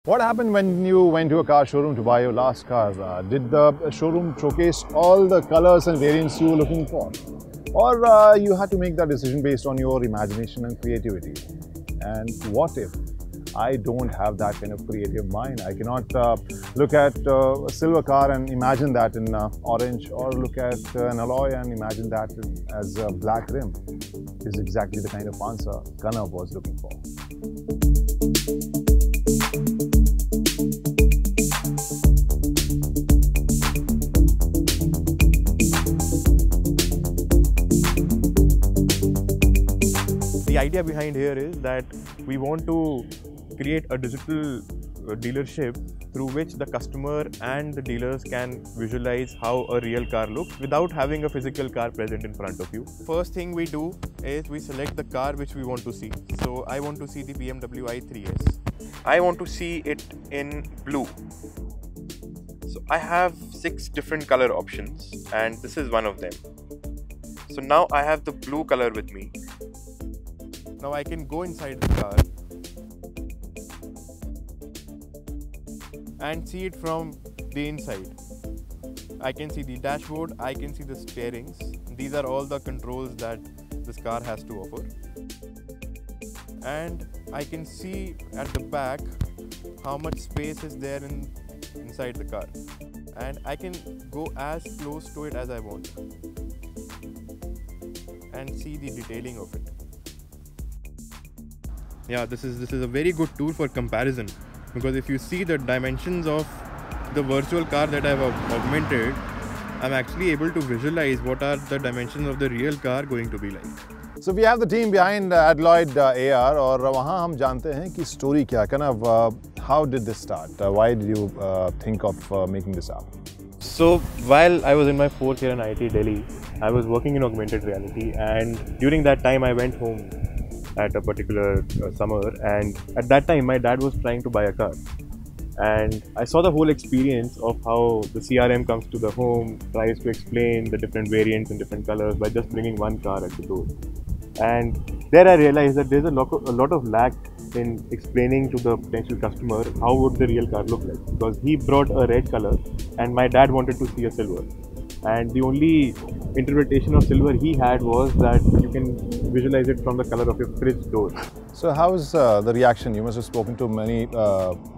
What happened when you went to a car showroom to buy your last car? Did the showroom showcase all the colors and variants you were looking for? Or you had to make that decision based on your imagination and creativity? And what if I don't have that kind of creative mind? I cannot look at a silver car and imagine that in orange, or look at an alloy and imagine that as a black rim. Is exactly the kind of answer Kanav was looking for. The idea behind here is that we want to create a digital dealership through which the customer and the dealers can visualize how a real car looks without having a physical car present in front of you. First thing we do is we select the car which we want to see. So I want to see the BMW i3s. I want to see it in blue. So I have 6 different color options and this is one of them. So now I have the blue color with me. Now I can go inside the car and see it from the inside. I can see the dashboard, I can see the steerings. These are all the controls that this car has to offer. And I can see at the back how much space is there inside the car. And I can go as close to it as I want and see the detailing of it. Yeah, this is a very good tool for comparison, because if you see the dimensions of the virtual car that I've augmented, I'm actually able to visualize what are the dimensions of the real car going to be like. So we have the team behind Adloid AR, और वहाँ हम जानते हैं कि story क्या है. Kanav, how did this start? Why did you think of making this app? So while I was in my 4th year in IIT Delhi, I was working in augmented reality, and during that time I went home at a particular summer, and at that time my dad was trying to buy a car, and I saw the whole experience of how the CRM comes to the home, tries to explain the different variants and different colors by just bringing one car at the door. And there I realized that there's a lot of lack in explaining to the potential customer how would the real car look like, because he brought a red color and my dad wanted to see a silver, and the only interpretation of silver he had was that you can visualize it from the color of your fridge door. So how's the reaction? You must have spoken to many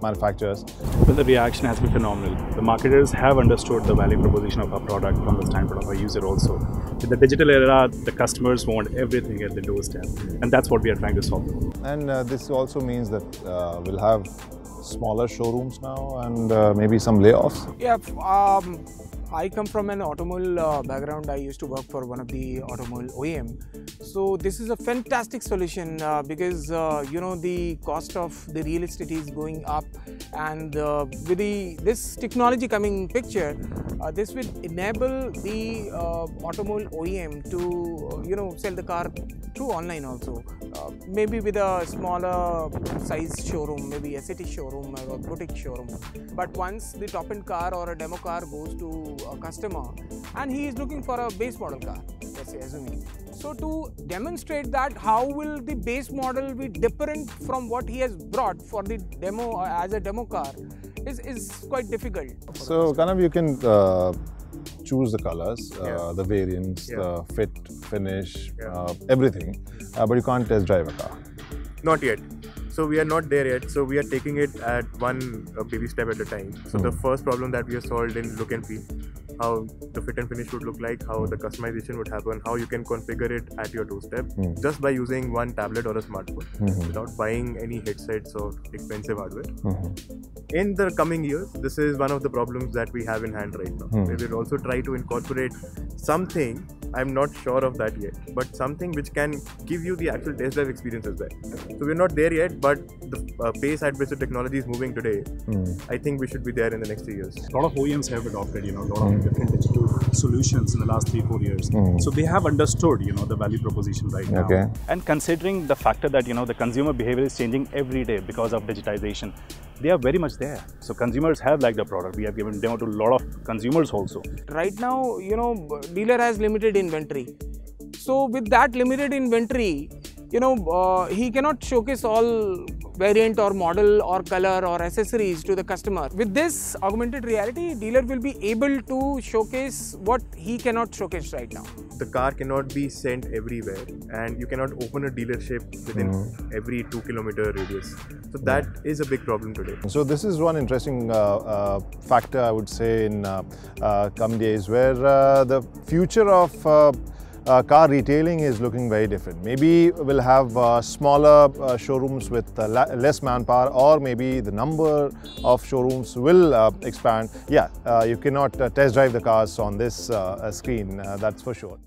manufacturers. Well, the reaction has been phenomenal. The marketers have understood the value proposition of our product from the standpoint of a user also. In the digital era, the customers want everything at the doorstep, and that's what we are trying to solve. And this also means that we'll have smaller showrooms now and maybe some layoffs. Yeah, I come from an automobile background. I used to work for one of the automobile OEM. So this is a fantastic solution because the cost of the real estate is going up, and with this technology coming picture, this will enable the automobile OEM to sell the car through online also. Maybe with a smaller size showroom, maybe a city showroom or a boutique showroom. But once the top-end car or a demo car goes to a customer and he is looking for a base model car, let's say, assuming. So to demonstrate that how will the base model be different from what he has brought for the demo as a demo car is quite difficult. So Kanav, you can choose the colors, the variants, the fit, finish, everything, but you can't test drive a car. Not yet. So we are not there yet. So we are taking it at one baby step at a time. So the first problem that we have solved in look and feel, how the fit and finish would look like, how the customization would happen, how you can configure it at your doorstep just by using one tablet or a smartphone without buying any headsets or expensive hardware. In the coming years, this is one of the problems that we have in hand right now. We will also try to incorporate something, I'm not sure of that yet, but something which can give you the actual test drive experience as well. So we're not there yet, but the pace at which the technology is moving today, I think we should be there in the next 3 years. A lot of OEMs have adopted, a lot of different digital solutions in the last 3-4 years. So they have understood, the value proposition right now. Okay. And considering the factor that, the consumer behavior is changing every day because of digitization, they are very much there. So consumers have liked the product. We have given demo to a lot of consumers also. Right now, dealer has limited inventory. So with that limited inventory, he cannot showcase all variant or model or color or accessories to the customer. With this augmented reality, dealer will be able to showcase what he cannot showcase right now. The car cannot be sent everywhere, and you cannot open a dealership within every 2-kilometer radius. So that is a big problem today. So this is one interesting factor, I would say, in coming days, where the future of car retailing is looking very different. Maybe we'll have smaller showrooms with less manpower, or maybe the number of showrooms will expand. Yeah, you cannot test drive the cars on this screen, that's for sure.